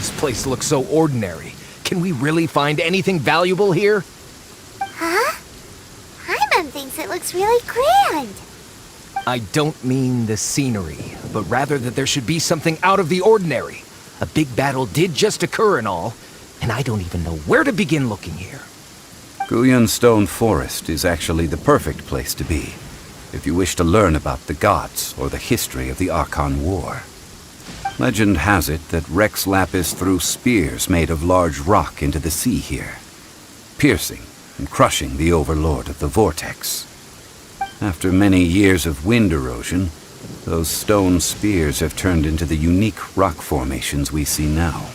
This place looks so ordinary. Can we really find anything valuable here? Huh? Hyman thinks it looks really grand. I don't mean the scenery, but rather that there should be something out of the ordinary. A big battle did just occur and all, and I don't even know where to begin looking here. Guyun Stone Forest is actually the perfect place to be, if you wish to learn about the gods or the history of the Archon War. Legend has it that Rex Lapis threw spears made of large rock into the sea here, piercing and crushing the overlord of the vortex. After many years of wind erosion, those stone spears have turned into the unique rock formations we see now.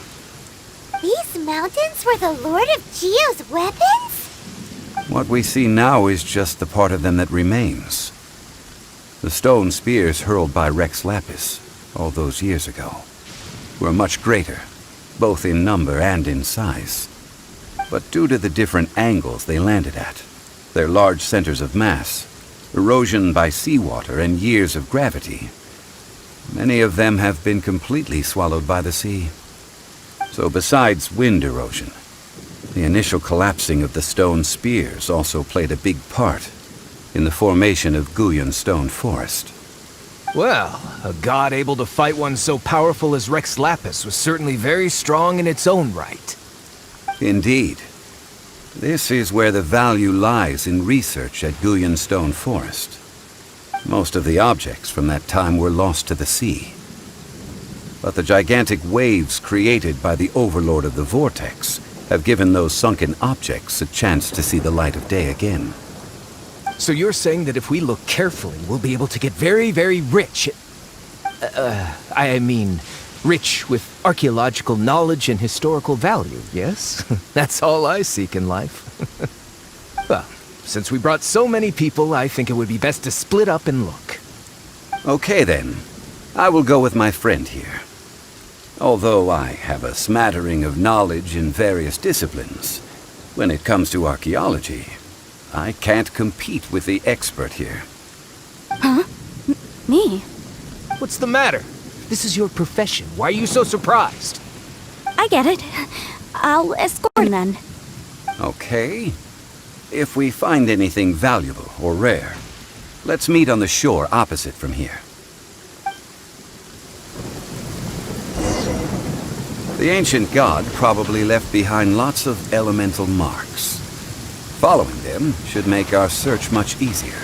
These mountains were the Lord of Geo's weapons? What we see now is just the part of them that remains. The stone spears hurled by Rex Lapis all those years ago were much greater, both in number and in size. But due to the different angles they landed at, their large centers of mass, erosion by seawater, and years of gravity, many of them have been completely swallowed by the sea. So besides wind erosion, the initial collapsing of the stone spears also played a big part in the formation of Guyun Stone Forest. Well, a god able to fight one so powerful as Rex Lapis was certainly very strong in its own right. Indeed. This is where the value lies in research at Guyan Stone Forest. Most of the objects from that time were lost to the sea. But the gigantic waves created by the Overlord of the Vortex have given those sunken objects a chance to see the light of day again. So you're saying that if we look carefully, we'll be able to get very, very rich. I mean, rich with archaeological knowledge and historical value, yes? That's all I seek in life. Well, since we brought so many people, I think it would be best to split up and look. Okay then. I will go with my friend here. Although I have a smattering of knowledge in various disciplines, when it comes to archaeology, I can't compete with the expert here. Huh? Me? What's the matter? This is your profession. Why are you so surprised? I get it. I'll escort him then. Okay. If we find anything valuable or rare, let's meet on the shore opposite from here. The ancient god probably left behind lots of elemental marks. Following them should make our search much easier.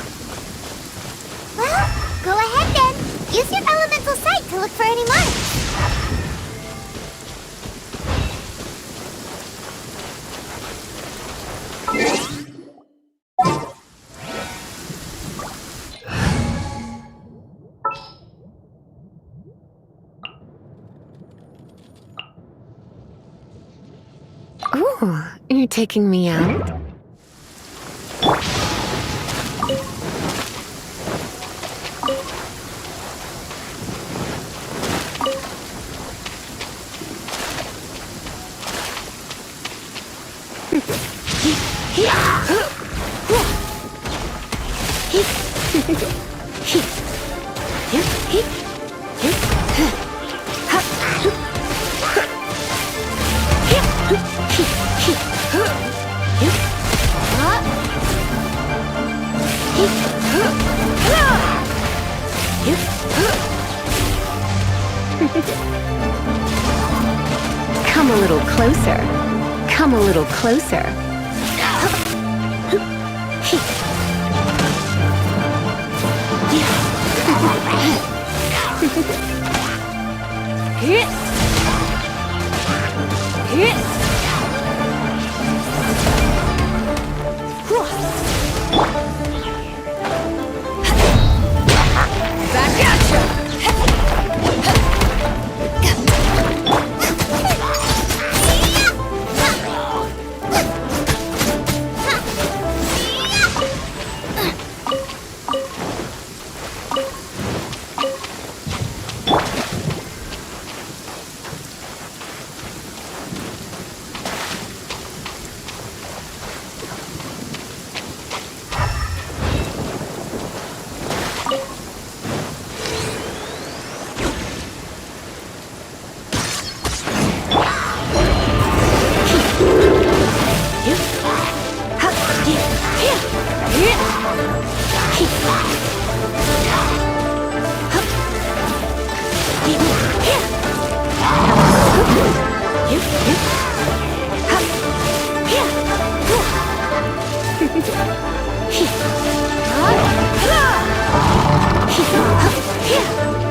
Well, go ahead then. Use your elemental sight to look for any marks. Ooh, you're taking me out? Come a little closer. Come a little closer.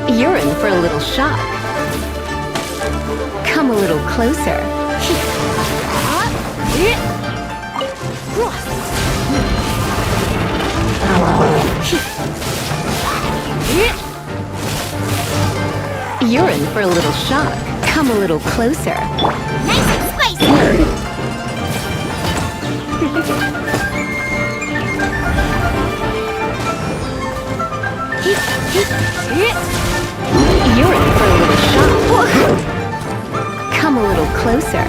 You're in for a little shock. Come a little closer. You're in for a little shock. Come a little closer. Nice and spicy. You're in for a little shock. Come a little closer.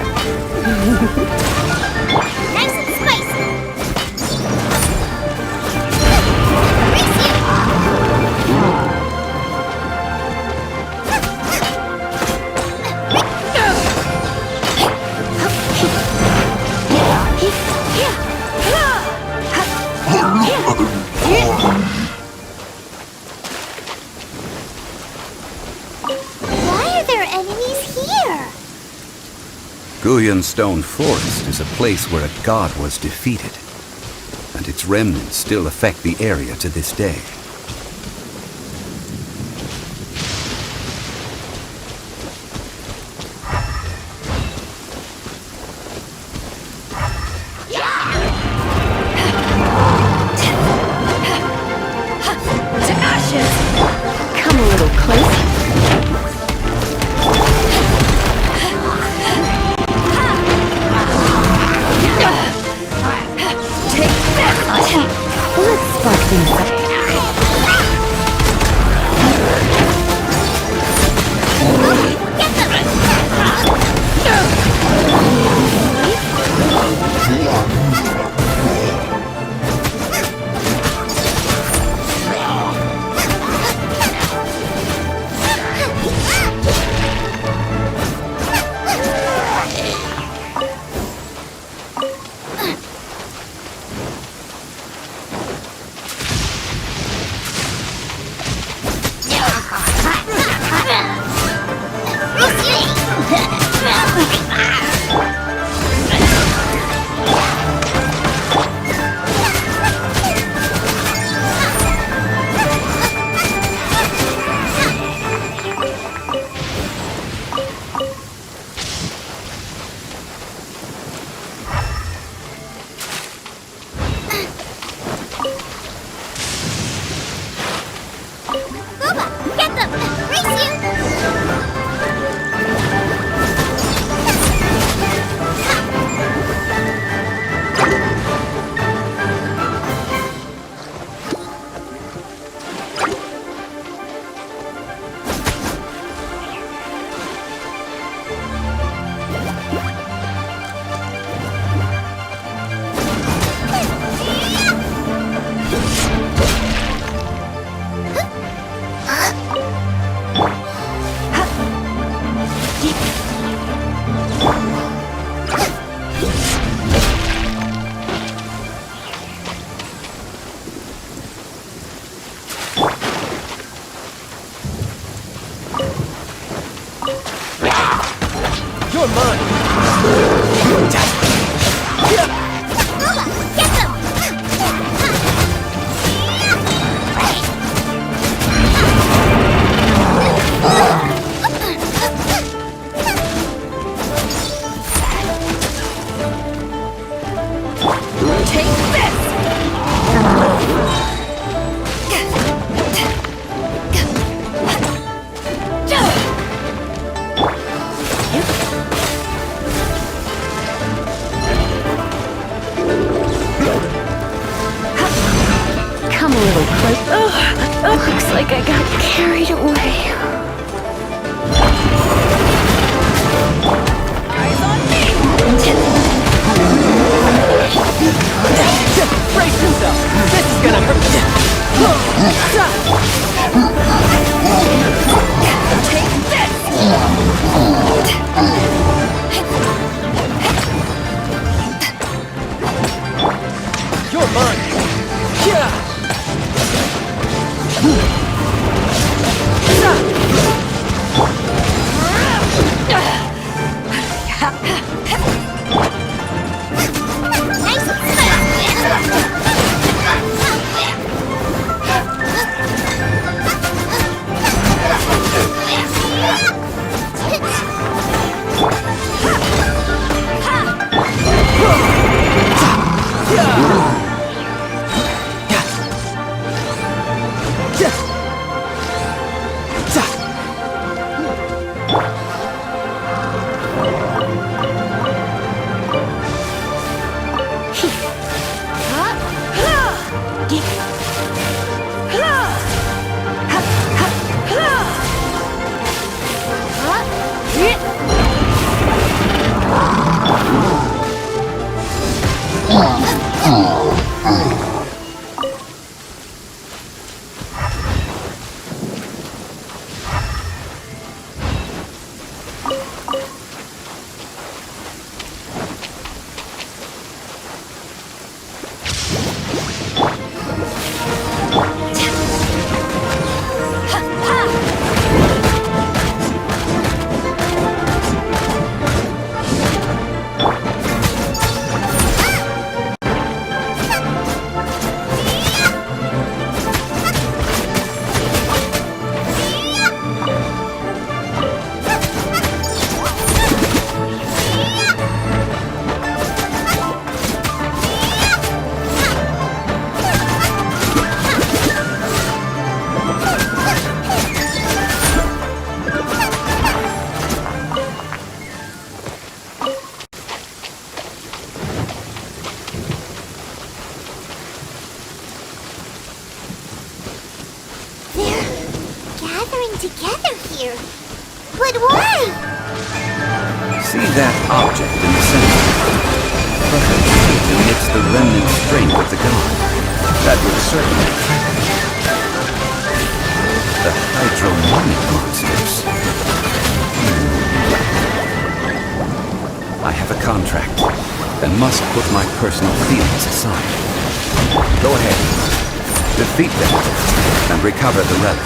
Nice and spicy. Guyan Stone Forest is a place where a god was defeated, and its remnants still affect the area to this day. Come a little closer. Let's spark things up. Get them! Race you! You're mine! Get them! Take this! here. But why? See that object in the center? Perhaps it emits the remnant strength of the god. That would certainly the hydromonic monsters. I have a contract and must put my personal feelings aside. Go ahead. Defeat them and recover the relic.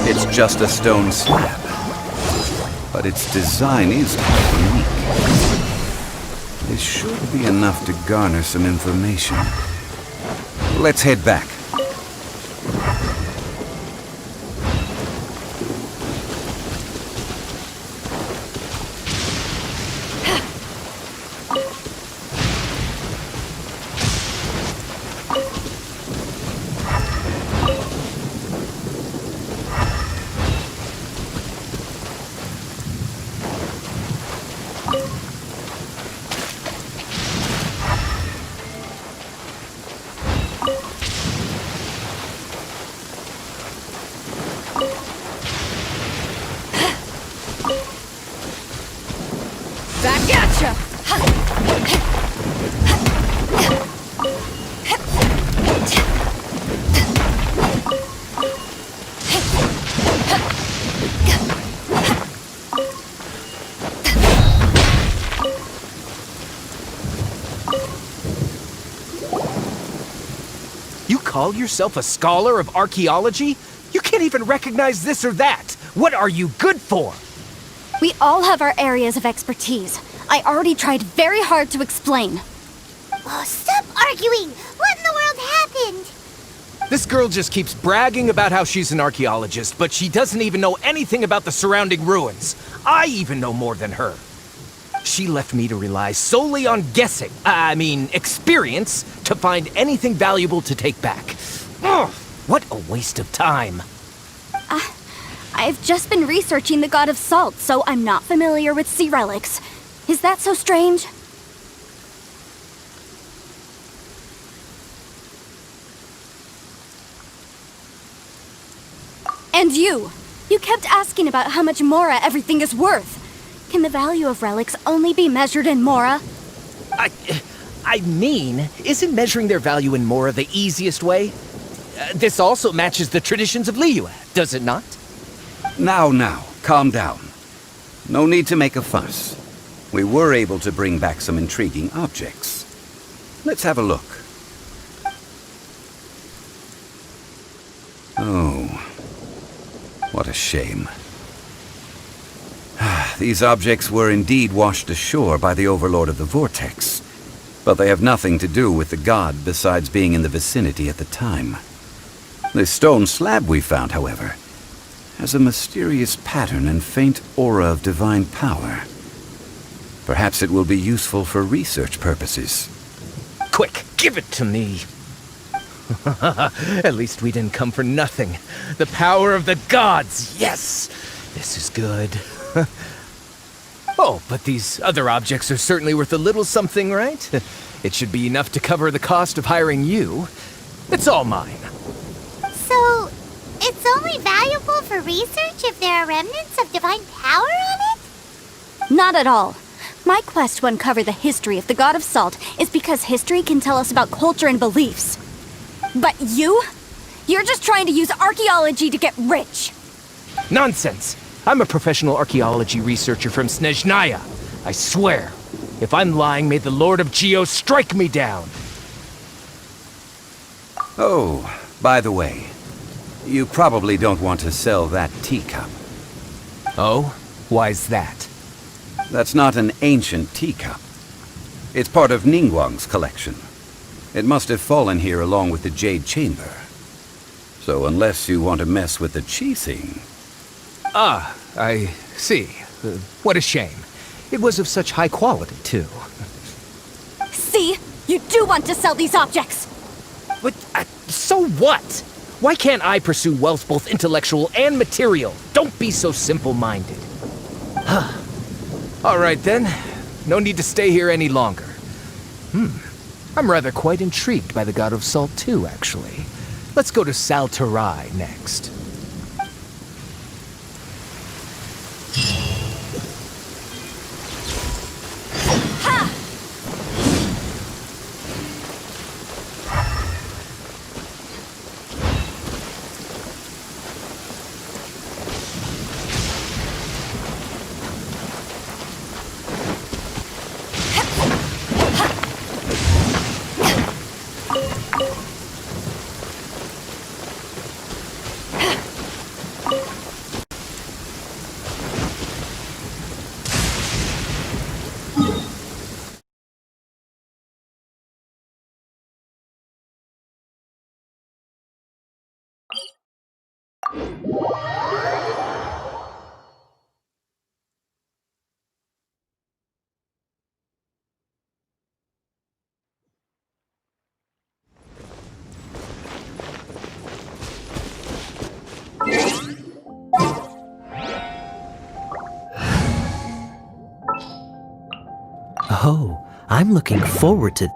It's just a stone slab, but its design is quite unique. This should be enough to garner some information. Let's head back. Back at ya! You call yourself a scholar of archaeology? You can't even recognize this or that. What are you good for? We all have our areas of expertise. I already tried very hard to explain. Oh, stop arguing! What in the world happened? This girl just keeps bragging about how she's an archaeologist, but she doesn't even know anything about the surrounding ruins. I even know more than her. She left me to rely solely on guessing, experience, to find anything valuable to take back. Ugh, what a waste of time. I've just been researching the god of salt, so I'm not familiar with sea relics. Is that so strange? And you kept asking about how much Mora everything is worth. Can the value of relics only be measured in Mora? Isn't measuring their value in Mora the easiest way? This also matches the traditions of Liyue, does it not? Now, calm down. No need to make a fuss. We were able to bring back some intriguing objects. Let's have a look. Oh, what a shame. These objects were indeed washed ashore by the Overlord of the Vortex, but they have nothing to do with the god besides being in the vicinity at the time. The stone slab we found, however, has a mysterious pattern and faint aura of divine power. Perhaps it will be useful for research purposes. Quick, give it to me. At least we didn't come for nothing. The power of the gods, yes! This is good. Oh, but these other objects are certainly worth a little something, right? It should be enough to cover the cost of hiring you. It's all mine. So, it's only valuable for research if there are remnants of divine power on it? Not at all. My quest to uncover the history of the god of salt is because history can tell us about culture and beliefs. But you're just trying to use archaeology to get rich. Nonsense! I'm a professional archaeology researcher from Snezhnaya. I swear, if I'm lying, may the Lord of Geo strike me down. Oh, by the way, you probably don't want to sell that teacup. Oh? Why's that? That's not an ancient teacup. It's part of Ningguang's collection. It must have fallen here along with the Jade Chamber. So unless you want to mess with the Qixing... Ah, I see. What a shame. It was of such high quality, too. See? You do want to sell these objects! what? Why can't I pursue wealth both intellectual and material? Don't be so simple-minded. All right then. No need to stay here any longer. I'm rather quite intrigued by the God of Salt too, actually. Let's go to Salterai next. Oh, I'm looking forward to...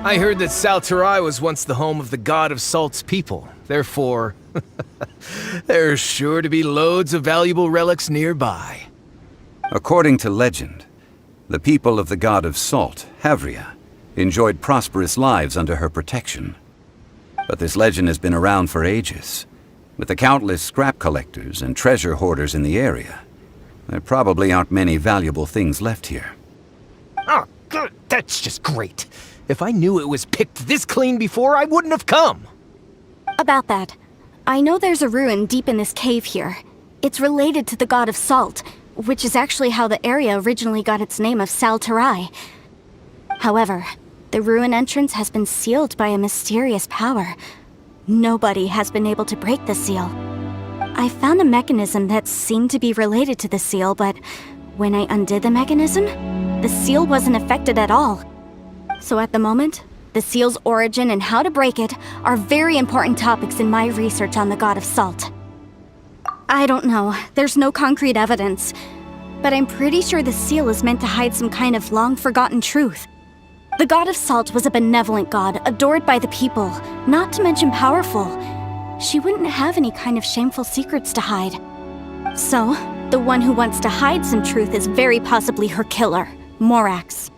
I heard that Salterai was once the home of the God of Salt's people. Therefore, there's sure to be loads of valuable relics nearby. According to legend, the people of the God of Salt, Havria, enjoyed prosperous lives under her protection. But this legend has been around for ages. With the countless scrap collectors and treasure hoarders in the area, there probably aren't many valuable things left here. Oh, good. That's just great. If I knew it was picked this clean before, I wouldn't have come. About that, I know there's a ruin deep in this cave here. It's related to the God of Salt, which is actually how the area originally got its name of Salterai. However, the ruin entrance has been sealed by a mysterious power. Nobody has been able to break the seal. I found a mechanism that seemed to be related to the seal, but when I undid the mechanism, the seal wasn't affected at all. So at the moment, the seal's origin and how to break it are very important topics in my research on the God of Salt. I don't know, there's no concrete evidence, but I'm pretty sure the seal is meant to hide some kind of long-forgotten truth. The God of Salt was a benevolent god, adored by the people, not to mention powerful. She wouldn't have any kind of shameful secrets to hide. So, the one who wants to hide some truth is very possibly her killer, Morax.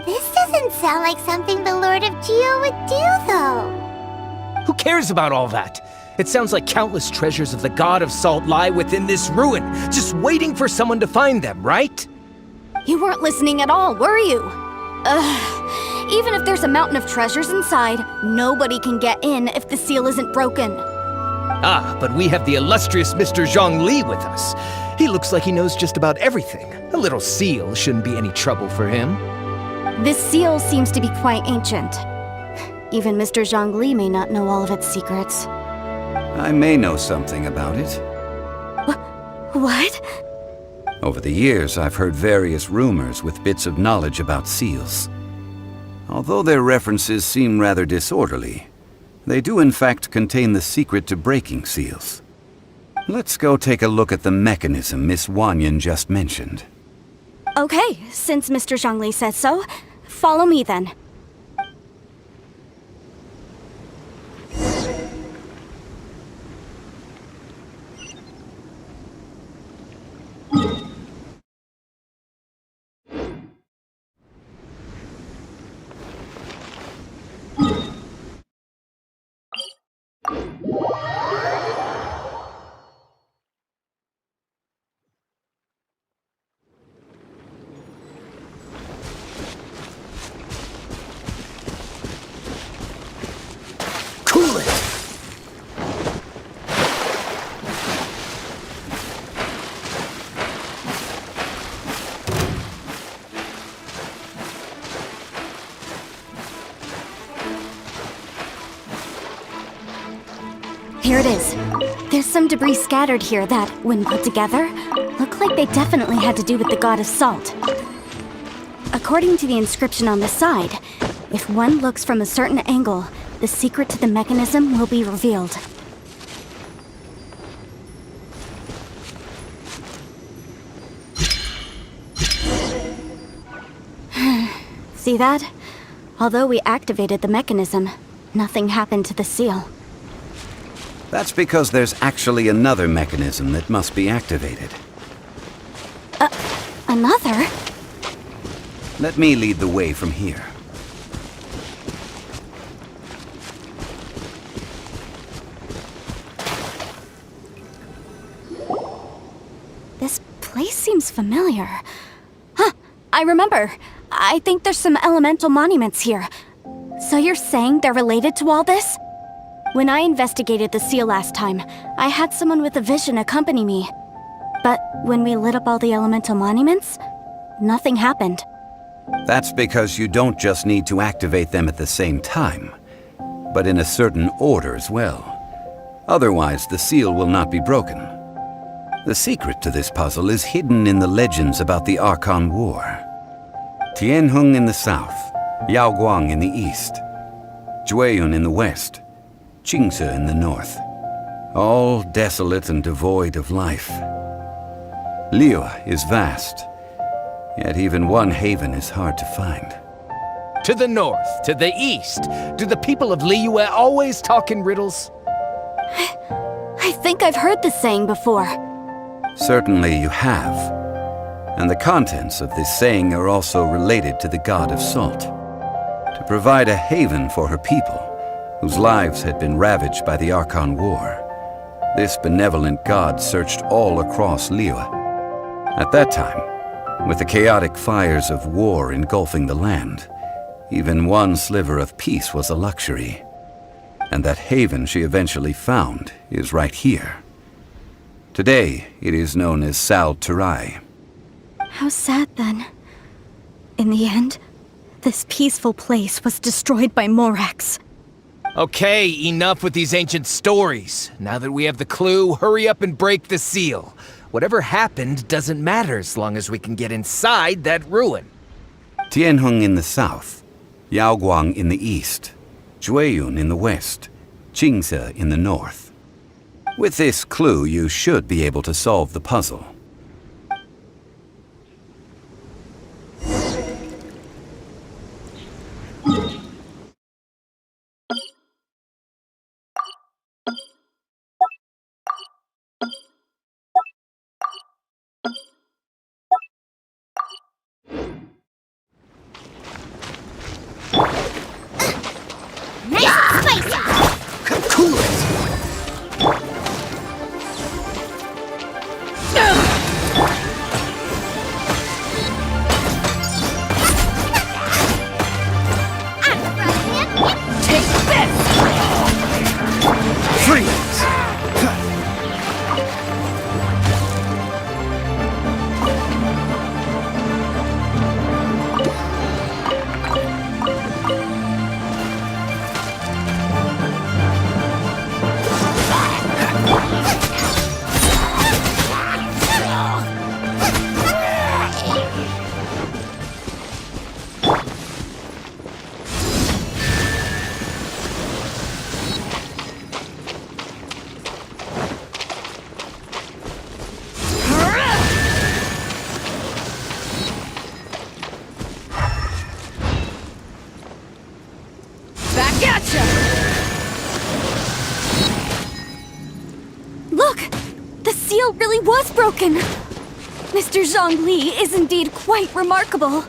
This doesn't sound like something the Lord of Geo would do, though. Who cares about all that? It sounds like countless treasures of the God of Salt lie within this ruin, just waiting for someone to find them, right? You weren't listening at all, were you? Even if there's a mountain of treasures inside, nobody can get in if the seal isn't broken. Ah, but we have the illustrious Mr. Zhongli with us. He looks like he knows just about everything. A little seal shouldn't be any trouble for him. This seal seems to be quite ancient. Even Mr. Zhongli may not know all of its secrets. I may know something about it. What? Over the years, I've heard various rumors with bits of knowledge about seals. Although their references seem rather disorderly, they do in fact contain the secret to breaking seals. Let's go take a look at the mechanism Miss Wanyan just mentioned. Okay, since Mr. Zhongli says so, follow me then. Here it is. There's some debris scattered here that, when put together, look like they definitely had to do with the god of salt. According to the inscription on the side, if one looks from a certain angle, the secret to the mechanism will be revealed. See that? Although we activated the mechanism, nothing happened to the seal. That's because there's actually another mechanism that must be activated. Another? Let me lead the way from here. This place seems familiar. Huh, I remember. I think there's some elemental monuments here. So you're saying they're related to all this? When I investigated the seal last time, I had someone with a vision accompany me. But when we lit up all the elemental monuments, nothing happened. That's because you don't just need to activate them at the same time, but in a certain order as well. Otherwise, the seal will not be broken. The secret to this puzzle is hidden in the legends about the Archon War. Tianheng in the south, Yaoguang in the east, Jueyun in the west, Qingce in the north. All desolate and devoid of life. Liyue is vast, yet even one haven is hard to find. To the north, to the east. Do the people of Liyue always talk in riddles? I think I've heard this saying before. Certainly you have. And the contents of this saying are also related to the god of salt. To provide a haven for her people, whose lives had been ravaged by the Archon War, this benevolent god searched all across Liyue. At that time, with the chaotic fires of war engulfing the land, even one sliver of peace was a luxury. And that haven she eventually found is right here. Today, it is known as Sal Terai. How sad then. In the end, this peaceful place was destroyed by Morax. Okay, enough with these ancient stories. Now that we have the clue, hurry up and break the seal. Whatever happened doesn't matter as long as we can get inside that ruin. Tianheng in the south, Yaoguang in the east, Jueyun in the west, Qingce in the north. With this clue, you should be able to solve the puzzle. Cool it! Take this! Freeze! Back at ya! Look! The seal really was broken! Mr. Zhongli is indeed quite remarkable.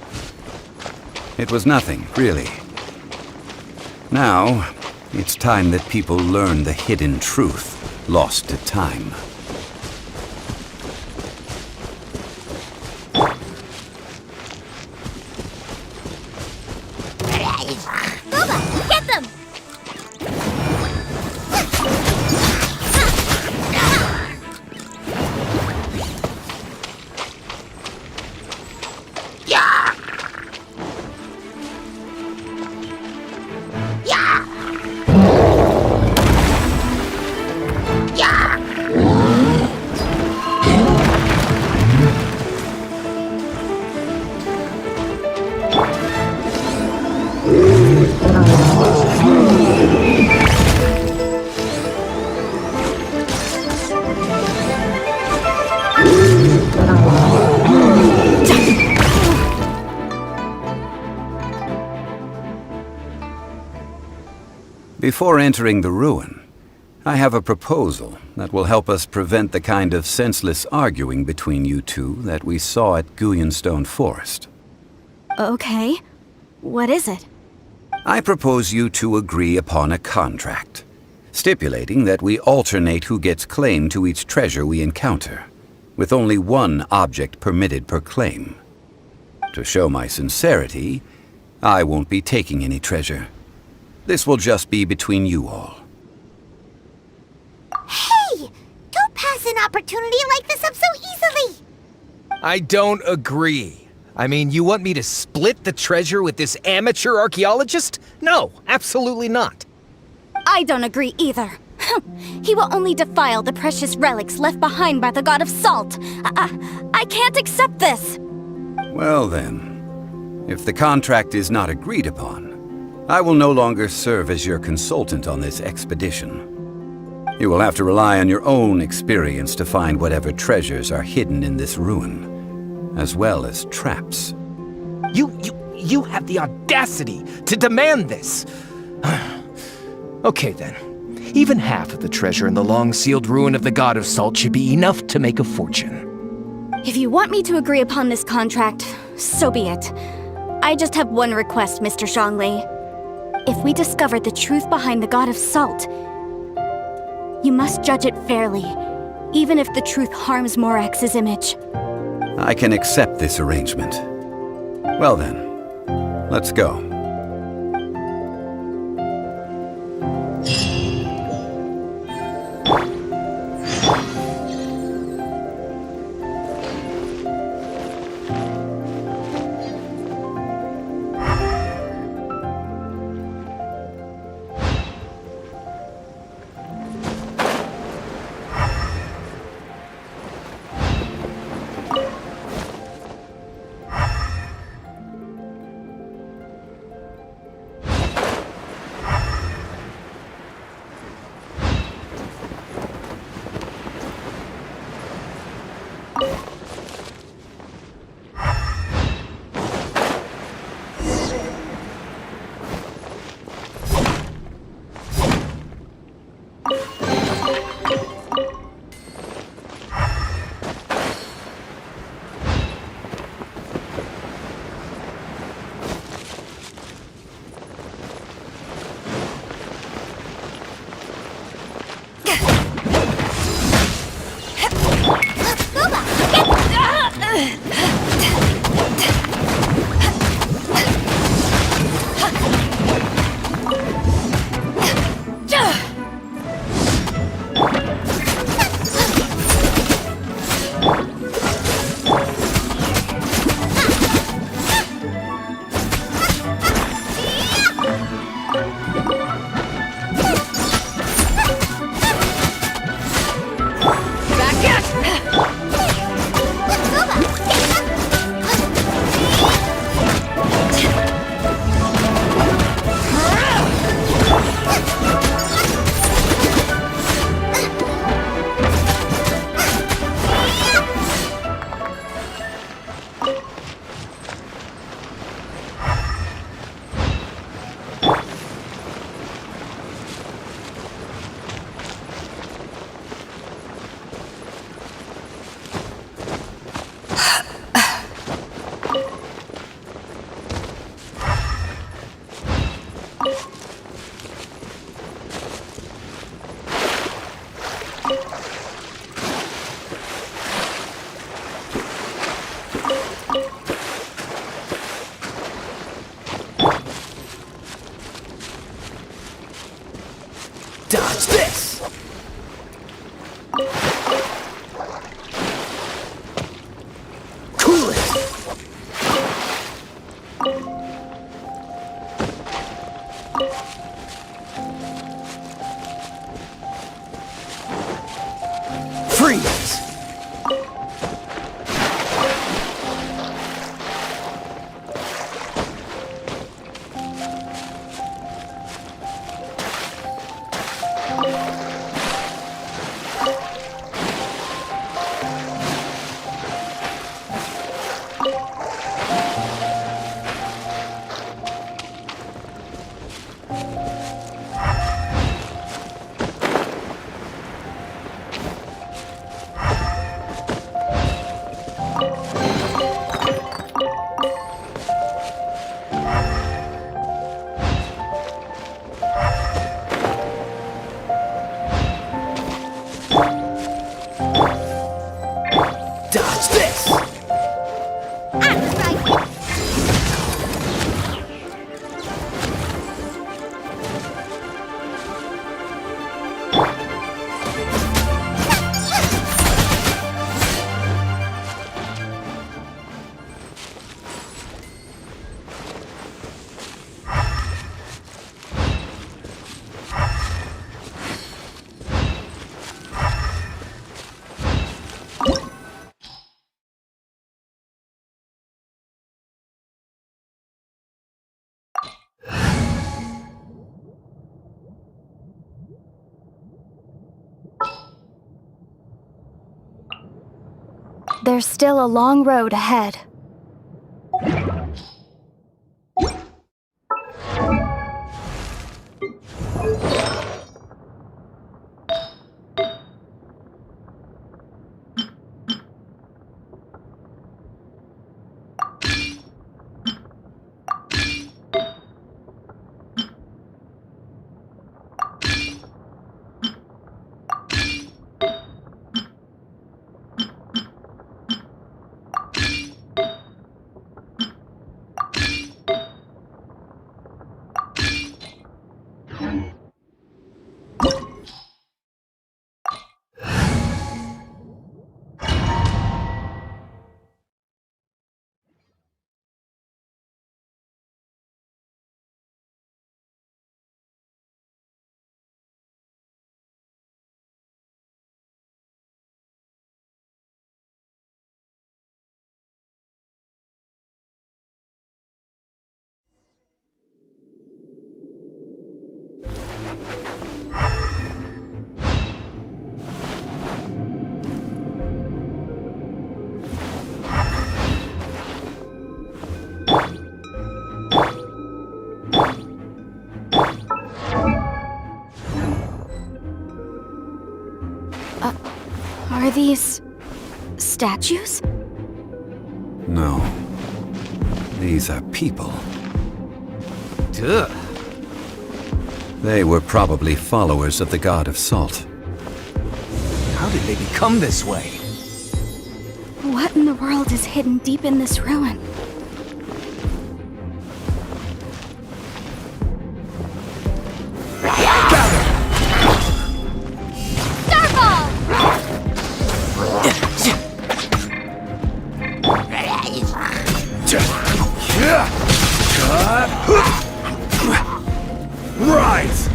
It was nothing, really. Now, it's time that people learn the hidden truth lost to time. Booba, get them! Before entering the ruin, I have a proposal that will help us prevent the kind of senseless arguing between you two that we saw at Guyenstone Forest. Okay. What is it? I propose you two agree upon a contract, stipulating that we alternate who gets claim to each treasure we encounter, with only one object permitted per claim. To show my sincerity, I won't be taking any treasure. This will just be between you all. Hey! Don't pass an opportunity like this up so easily! I don't agree. I mean, you want me to split the treasure with this amateur archaeologist? No, absolutely not. I don't agree either. He will only defile the precious relics left behind by the god of salt. I can't accept this. Well then, if the contract is not agreed upon, I will no longer serve as your consultant on this expedition. You will have to rely on your own experience to find whatever treasures are hidden in this ruin, as well as traps. You have the audacity to demand this. Okay then. Even half of the treasure in the long-sealed ruin of the God of Salt should be enough to make a fortune. If you want me to agree upon this contract, so be it. I just have one request, Mr. Zhongli. If we discover the truth behind the God of Salt, you must judge it fairly, even if the truth harms Morax's image. I can accept this arrangement. Well then, let's go. there's still a long road ahead. Are these statues? No. These are people. Duh. They were probably followers of the god of salt. How did they become this way? What in the world is hidden deep in this ruin? Rise!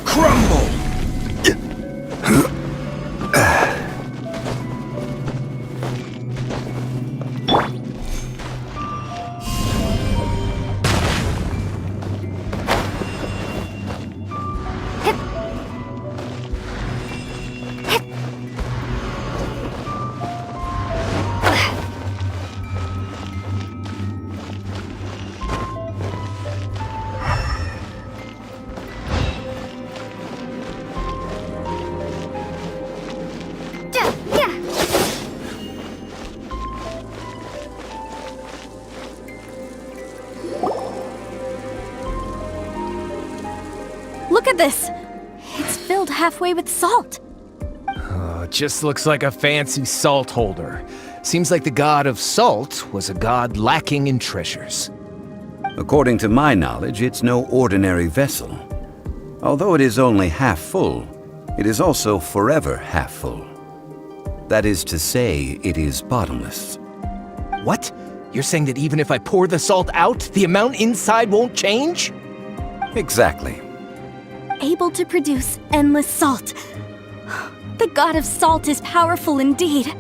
Crumble! Look at this! It's filled halfway with salt. It just looks like a fancy salt holder. Seems like the god of salt was a god lacking in treasures. According to my knowledge, it's no ordinary vessel. Although it is only half full, it is also forever half full. That is to say, it is bottomless. What? You're saying that even if I pour the salt out, the amount inside won't change? Exactly. Able to produce endless salt. The god of salt is powerful indeed.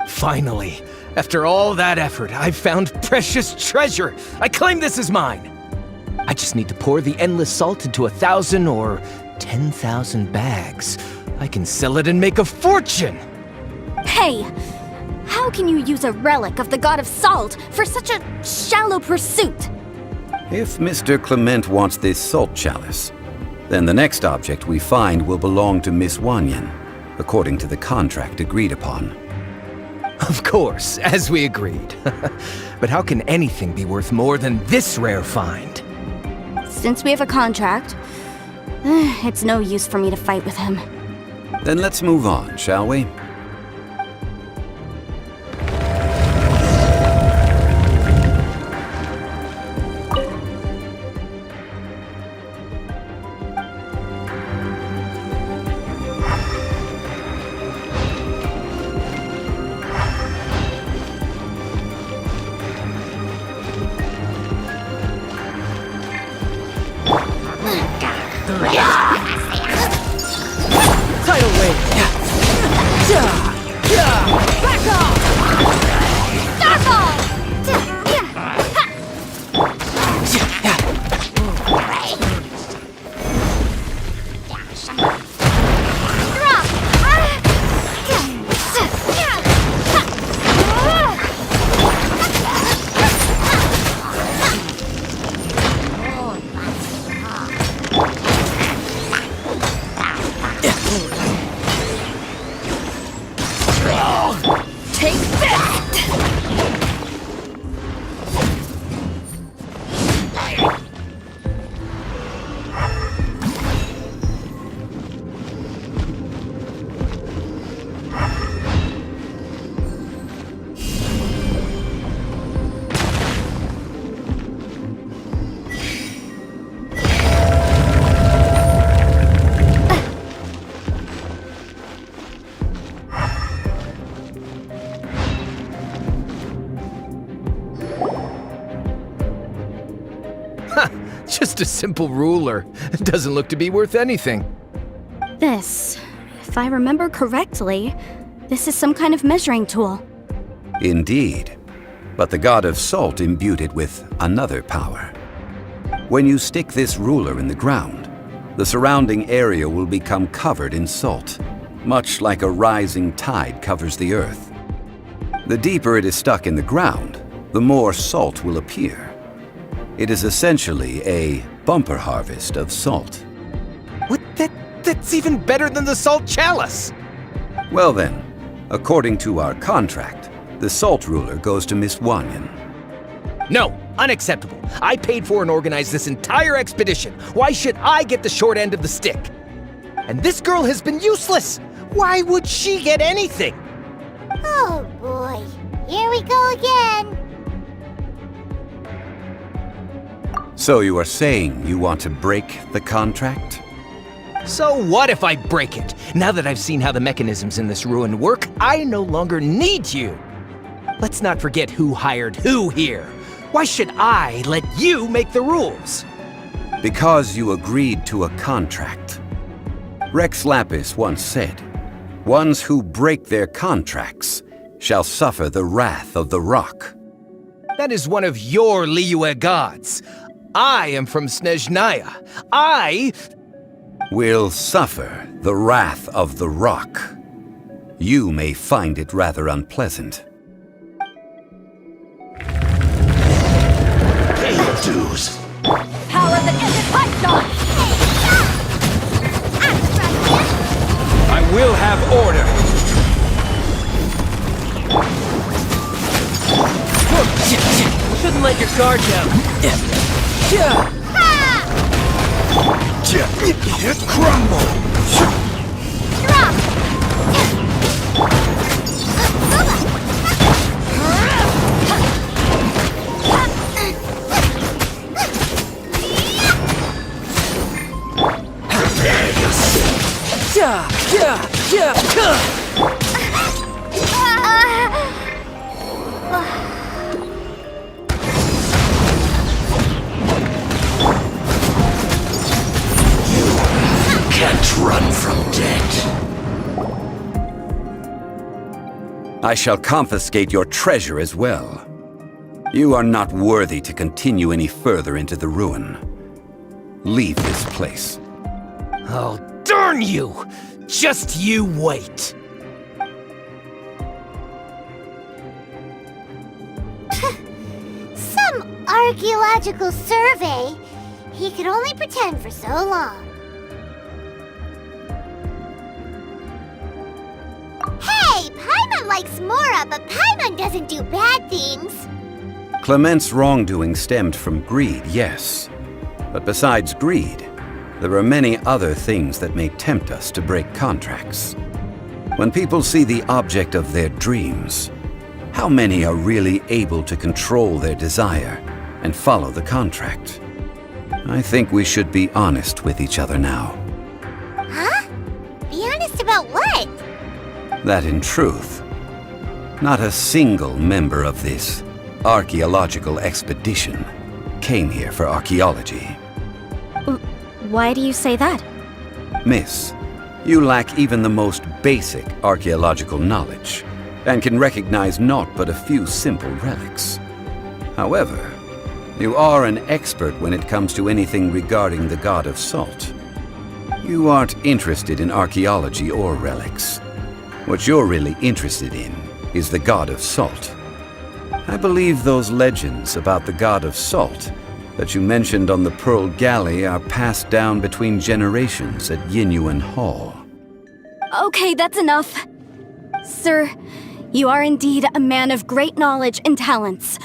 Finally, after all that effort, I've found precious treasure. I claim this as mine. I just need to pour the endless salt into 1,000 or 10,000 bags. I can sell it and make a fortune! Hey! How can you use a relic of the god of salt for such a shallow pursuit? If Mr. Clement wants this salt chalice, then the next object we find will belong to Miss Wanyan, according to the contract agreed upon. Of course, as we agreed. But how can anything be worth more than this rare find? Since we have a contract, it's no use for me to fight with him. Then let's move on, shall we? Tidal wave! Back off! Starfall! Take this! Just a simple ruler. It doesn't look to be worth anything. This, if I remember correctly, this is some kind of measuring tool. Indeed. But the god of salt imbued it with another power. When you stick this ruler in the ground, the surrounding area will become covered in salt, much like a rising tide covers the earth. The deeper it is stuck in the ground, the more salt will appear. It is essentially a bumper harvest of salt. What? That's even better than the salt chalice! Well then, according to our contract, the salt ruler goes to Miss Wanyan. No, unacceptable. I paid for and organized this entire expedition. Why should I get the short end of the stick? And this girl has been useless! Why would she get anything? Oh boy, here we go again. So you are saying you want to break the contract? So what if I break it? Now that I've seen how the mechanisms in this ruin work, I no longer need you. Let's not forget who hired who here. Why should I let you make the rules? Because you agreed to a contract. Rex Lapis once said, "Ones who break their contracts shall suffer the wrath of the rock." That is one of your Liyue gods. I am from Snezhnaya. I Will suffer the wrath of the rock. You may find it rather unpleasant. Pay your dues. Power that isn't python! I will have order. Shouldn't let your guard down. Crumble. Drop! Can't run from death. I shall confiscate your treasure as well. You are not worthy to continue any further into the ruin. Leave this place. Oh, darn you! Just you wait! Some archaeological survey. He could only pretend for so long. Hey, Paimon likes Mora, but Paimon doesn't do bad things. Clement's wrongdoing stemmed from greed, yes. But besides greed, there are many other things that may tempt us to break contracts. When people see the object of their dreams, how many are really able to control their desire and follow the contract? I think we should be honest with each other now. Huh? Be honest about what? That in truth, not a single member of this archaeological expedition came here for archaeology. Why do you say that? Miss, you lack even the most basic archaeological knowledge, and can recognize naught but a few simple relics. However, you are an expert when it comes to anything regarding the god of salt. You aren't interested in archaeology or relics. What you're really interested in is the god of salt. I believe those legends about the god of salt that you mentioned on the Pearl Galley are passed down between generations at Yinyuan Hall. Okay, that's enough. Sir, you are indeed a man of great knowledge and talents.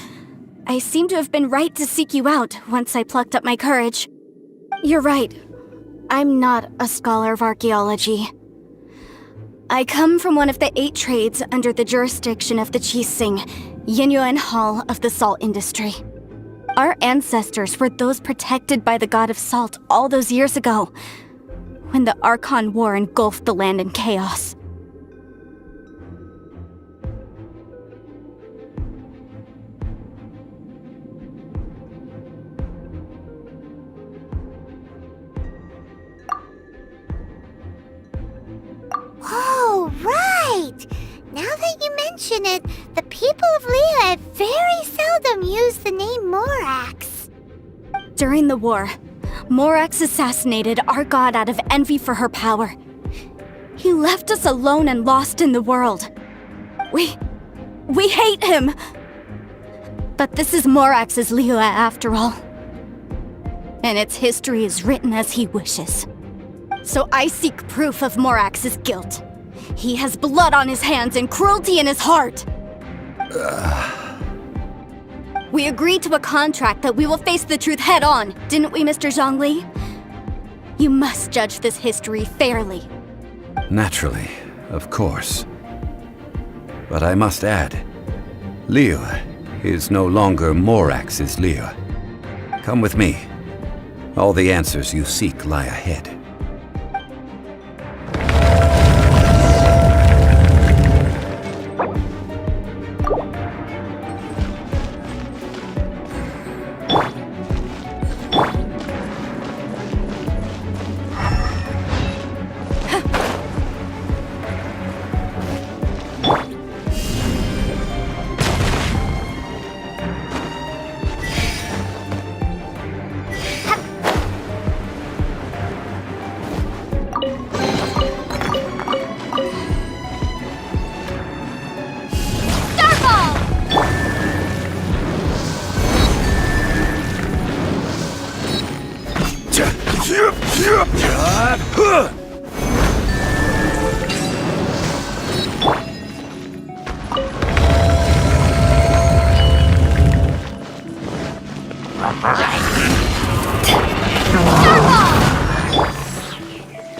I seem to have been right to seek you out once I plucked up my courage. You're right. I'm not a scholar of archaeology. I come from one of the 8 trades under the jurisdiction of the Qixing, Yinyuan Hall of the salt industry. Our ancestors were those protected by the god of salt all those years ago, when the Archon War engulfed the land in chaos. Oh, right! Now that you mention it, the people of Liyue very seldom use the name Morax. During the war, Morax assassinated our god out of envy for her power. He left us alone and lost in the world. We hate him! But this is Morax's Liyue after all. And its history is written as he wishes. So I seek proof of Morax's guilt. He has blood on his hands and cruelty in his heart. We agreed to a contract that we will face the truth head on, didn't we, Mr. Zhongli? You must judge this history fairly. Naturally, of course. But I must add, Liyue is no longer Morax's Liyue. Come with me. All the answers you seek lie ahead.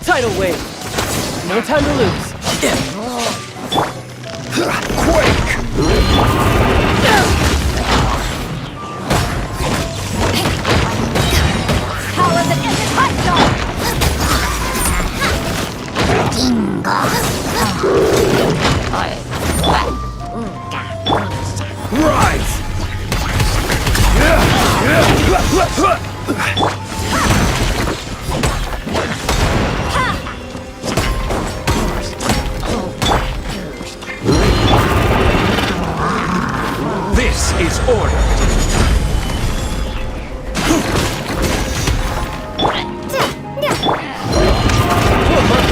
Tidal wave. No time to lose. Quake! Power that isn't hot Rise! This is order.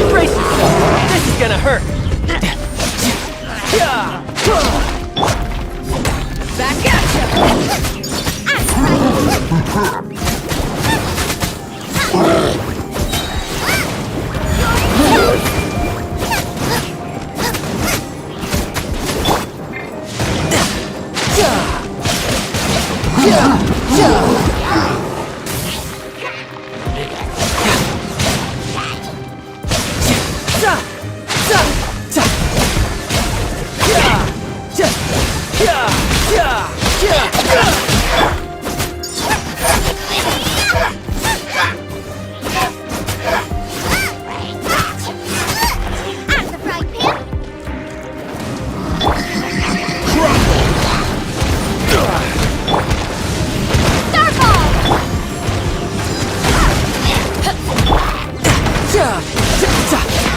Brace yourself. This is gonna hurt. Back at ya.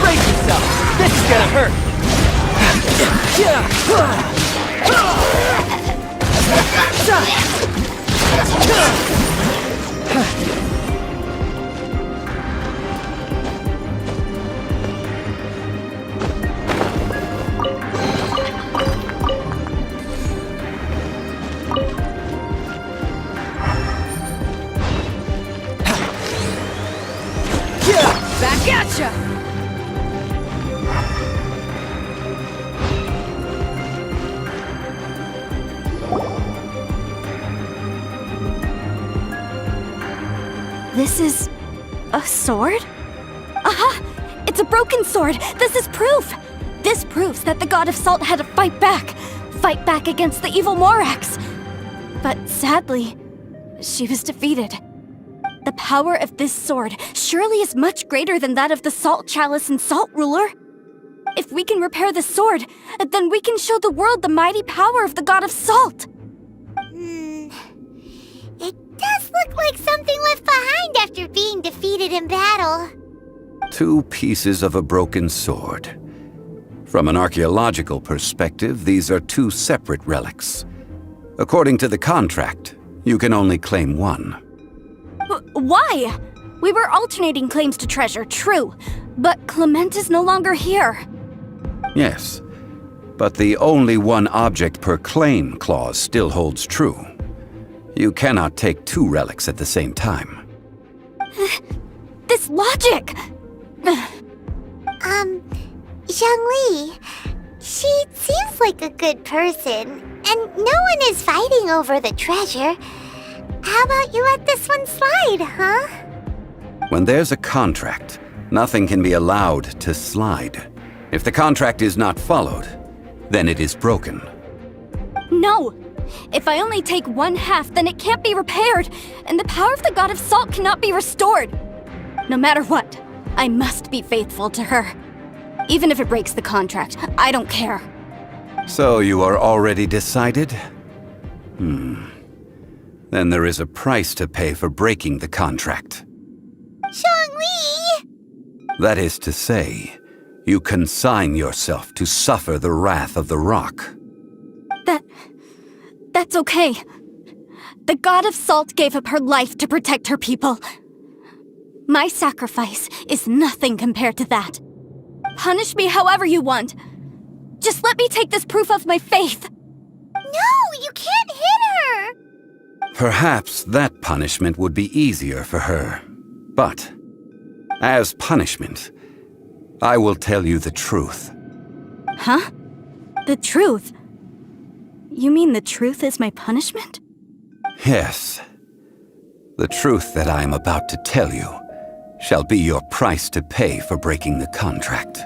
Brace yourself. This is gonna hurt. Back at ya. This is a sword? Aha! It's a broken sword! This is proof! This proves that the God of Salt had to fight back! Fight back against the evil Morax! But sadly, she was defeated. The power of this sword surely is much greater than that of the Salt Chalice and Salt Ruler. If we can repair the sword, then we can show the world the mighty power of the God of Salt! It does look like something left behind after being defeated in battle. 2 pieces of a broken sword. From an archaeological perspective, these are 2 separate relics. According to the contract, you can only claim one. Why? We were alternating claims to treasure, true. But Clement is no longer here. Yes, but the only one object per claim clause still holds true. You cannot take 2 relics at the same time. This logic! Zhongli, she seems like a good person, and no one is fighting over the treasure. How about you let this one slide, huh? When there's a contract, nothing can be allowed to slide. If the contract is not followed, then it is broken. No! If I only take 1/2, then it can't be repaired, and the power of the God of Salt cannot be restored. No matter what, I must be faithful to her. Even if it breaks the contract, I don't care. So you are already decided? Then there is a price to pay for breaking the contract. Zhongli! That is to say, you consign yourself to suffer the wrath of the rock. That's okay. The God of Salt gave up her life to protect her people. My sacrifice is nothing compared to that. Punish me however you want. Just let me take this proof of my faith. No, you can't hit her! Perhaps that punishment would be easier for her. But, as punishment, I will tell you the truth. Huh? The truth? You mean the truth is my punishment? Yes. The truth that I am about to tell you shall be your price to pay for breaking the contract.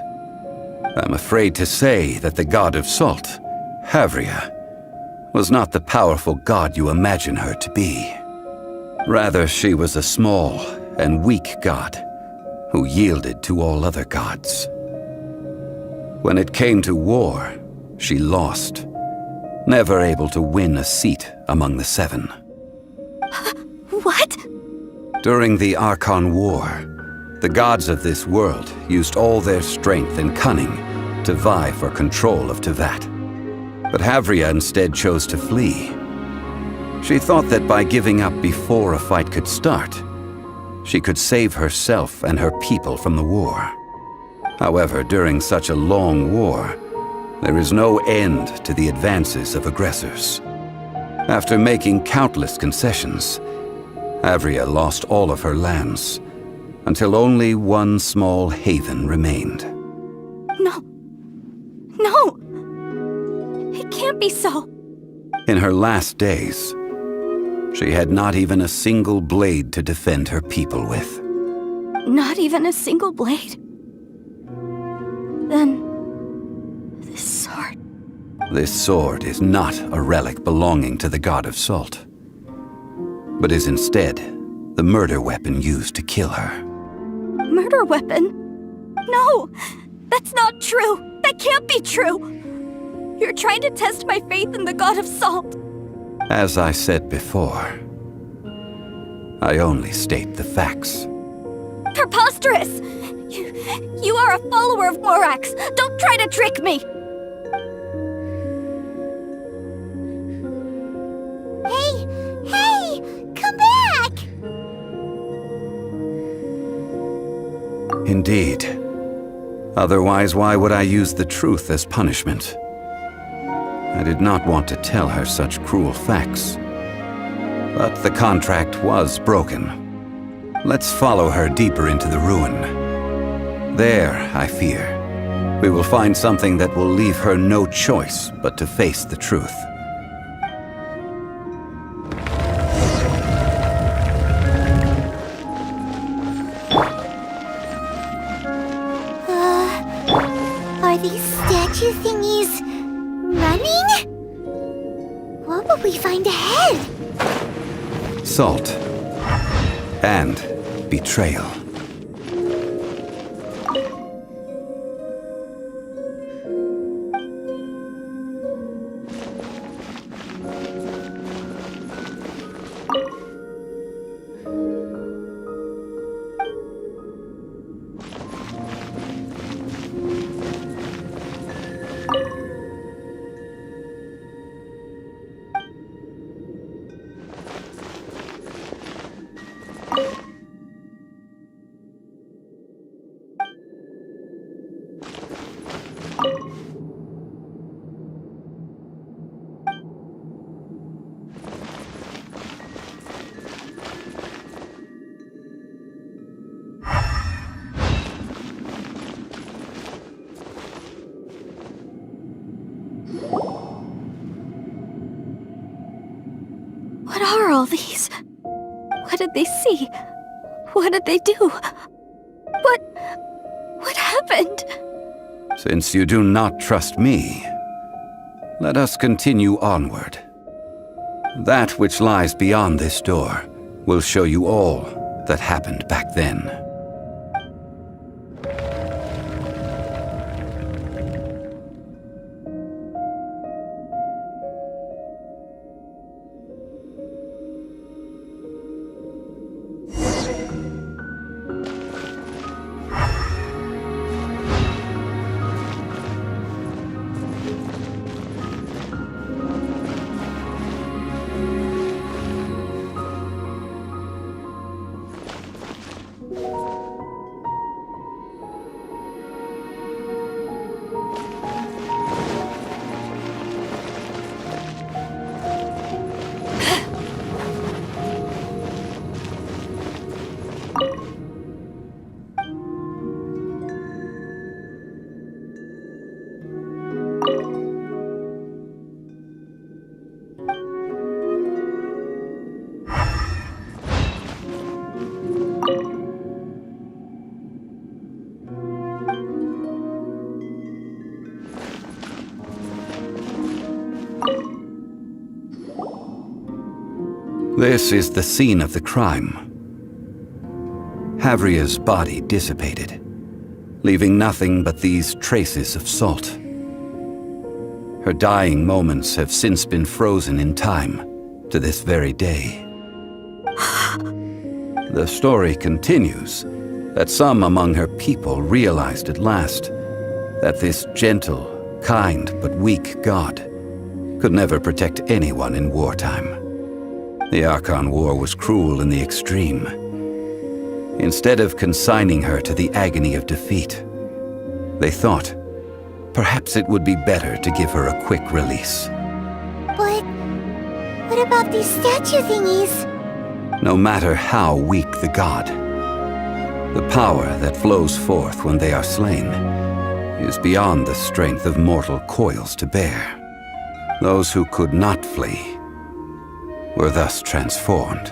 I'm afraid to say that the God of Salt, Havria, was not the powerful god you imagine her to be. Rather, she was a small and weak god who yielded to all other gods. When it came to war, she lost, never able to win a seat among the 7. What? During the Archon War, the gods of this world used all their strength and cunning to vie for control of Tevat. But Havria instead chose to flee She thought that by giving up before a fight could start, she could save herself and her people from the war. However, during such a long war, there is no end to the advances of aggressors. After making countless concessions, Avria lost all of her lands, until only one small haven remained. No. No! It can't be so. In her last days, she had not even a single blade to defend her people with. Not even a single blade. Then, this sword. This sword is not a relic belonging to the god of salt, but is instead the murder weapon used to kill her. Murder weapon? No! That's not true! That can't be true! You're trying to test my faith in the god of salt. As I said before, I only state the facts. Preposterous! You are a follower of Morax! Don't try to trick me! Hey! Come back! Indeed. Otherwise, why would I use the truth as punishment? I did not want to tell her such cruel facts. But the contract was broken. Let's follow her deeper into the ruin. There, I fear, we will find something that will leave her no choice but to face the truth. Are these statue thingies running? What will we find ahead? Salt. And betrayal. What are all these? What did they see? What did they do? What happened? Since you do not trust me, let us continue onward. That which lies beyond this door will show you all that happened back then. This is the scene of the crime. Havria's body dissipated, leaving nothing but these traces of salt. Her dying moments have since been frozen in time to this very day. The story continues that some among her people realized at last that this gentle, kind, but weak god could never protect anyone in wartime. The Archon War was cruel in the extreme. Instead of consigning her to the agony of defeat, they thought perhaps it would be better to give her a quick release. But what about these statue thingies? No matter how weak the god, the power that flows forth when they are slain is beyond the strength of mortal coils to bear. Those who could not flee were thus transformed.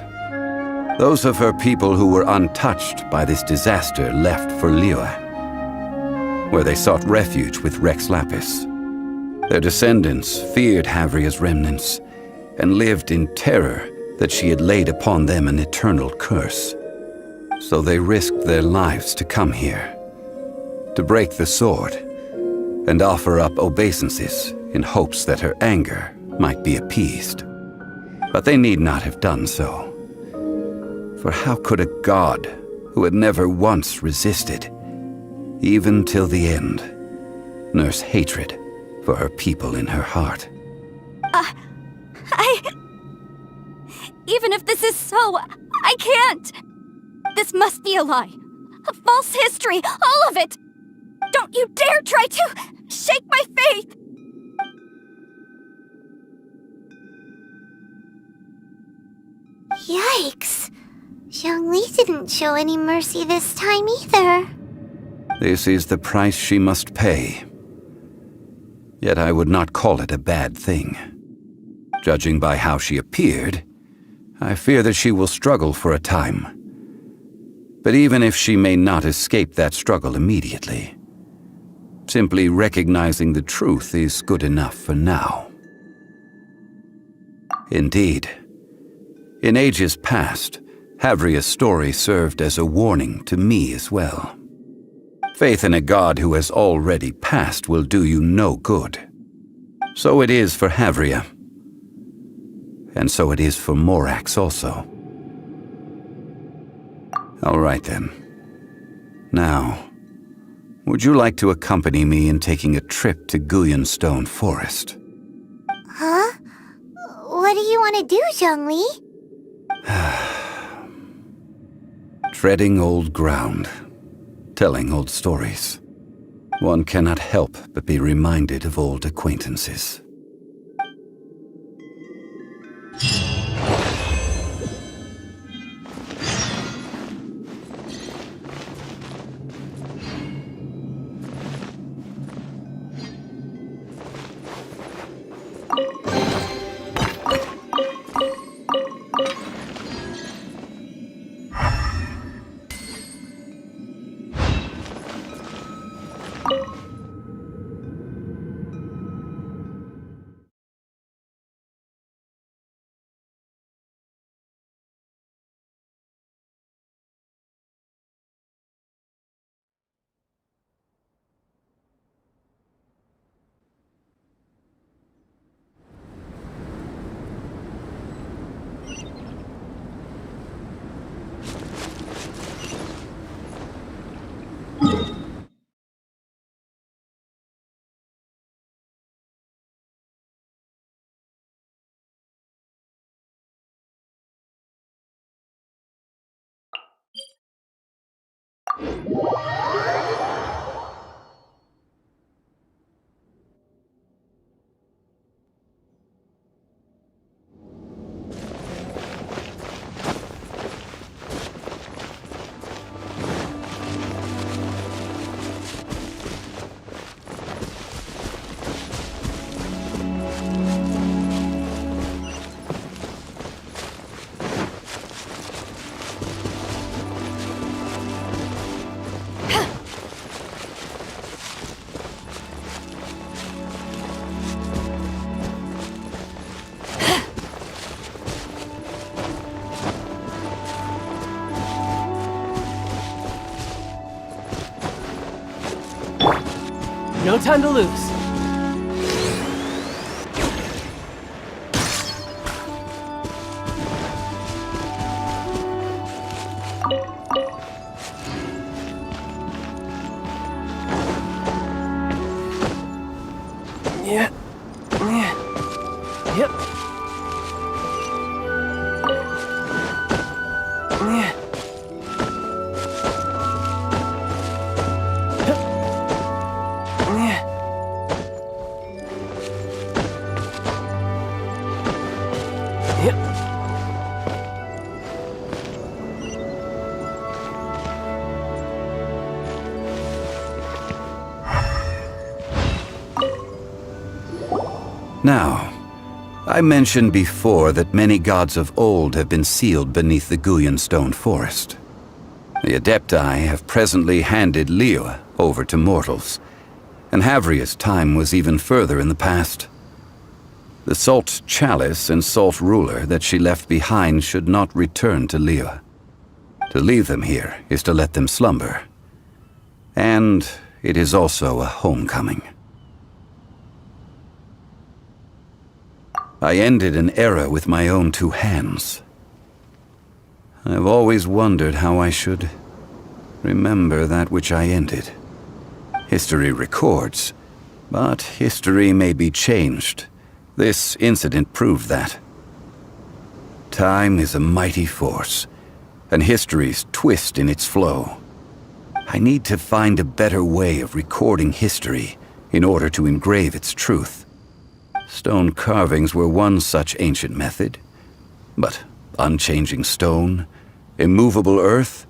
Those of her people who were untouched by this disaster left for Liyue, where they sought refuge with Rex Lapis. Their descendants feared Havria's remnants and lived in terror that she had laid upon them an eternal curse. So they risked their lives to come here, to break the sword and offer up obeisances in hopes that her anger might be appeased. But they need not have done so. For how could a god who had never once resisted, even till the end, nurse hatred for her people in her heart? Even if this is so, I can't! This must be a lie. A false history, all of it! Don't you dare try to shake my faith! Yikes. Zhongli didn't show any mercy this time either. This is the price she must pay. Yet I would not call it a bad thing. Judging by how she appeared, I fear that she will struggle for a time. But even if she may not escape that struggle immediately, simply recognizing the truth is good enough for now. Indeed, in ages past, Havria's story served as a warning to me as well. Faith in a god who has already passed will do you no good. So it is for Havria. And so it is for Morax also. All right then. Now, would you like to accompany me in taking a trip to Guyonstone Forest? Huh? What do you want to do, Zhongli? Treading old ground, telling old stories. One cannot help but be reminded of old acquaintances. No time to lose. Yep. Now, I mentioned before that many gods of old have been sealed beneath the Guyan stone forest. The Adepti have presently handed Liyue over to mortals, and Havria's time was even further in the past. The Salt Chalice and Salt Ruler that she left behind should not return to Liyue. To leave them here is to let them slumber. And it is also a homecoming. I ended an era with my own two hands. I've always wondered how I should remember that which I ended. History records, but history may be changed. This incident proved that. Time is a mighty force, and history's twist in its flow. I need to find a better way of recording history in order to engrave its truth. Stone carvings were one such ancient method, but unchanging stone, immovable earth,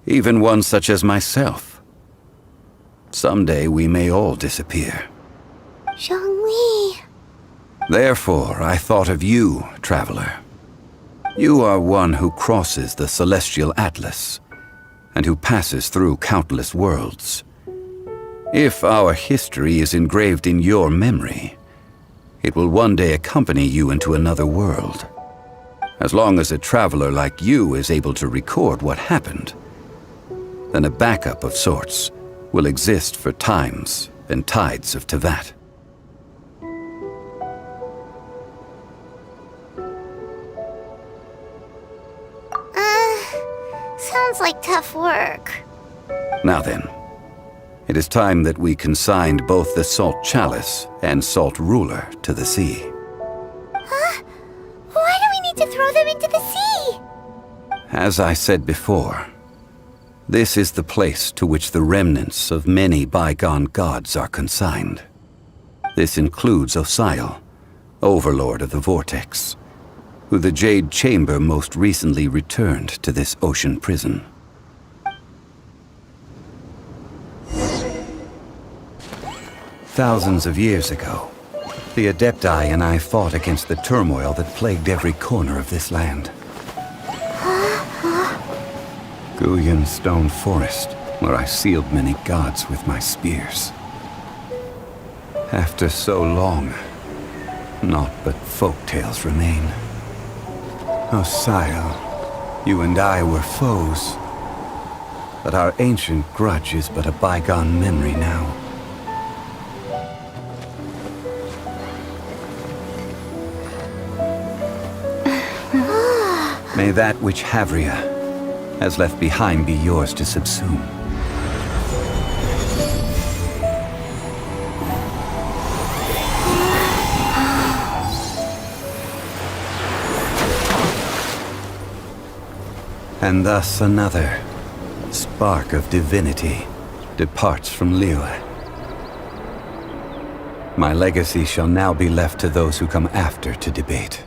even one such as myself. Someday we may all disappear. Zhongli. Therefore, I thought of you, traveler. You are one who crosses the celestial atlas, and who passes through countless worlds. If our history is engraved in your memory, it will one day accompany you into another world. As long as a traveler like you is able to record what happened, then a backup of sorts will exist for times and tides of Teyvat. Sounds like tough work. Now then, it is time that we consigned both the Salt Chalice and Salt Ruler to the sea. Huh? Why do we need to throw them into the sea? As I said before, this is the place to which the remnants of many bygone gods are consigned. This includes Osial, Overlord of the Vortex, who the Jade Chamber most recently returned to this ocean prison. Thousands of years ago, the Adepti and I fought against the turmoil that plagued every corner of this land. Guyan Stone Forest, where I sealed many gods with my spears. After so long, naught but folk tales remain. Osial, you and I were foes, but our ancient grudge is but a bygone memory now. May that which Havria has left behind be yours to subsume. And thus another spark of divinity departs from Liyue. My legacy shall now be left to those who come after to debate.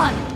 done!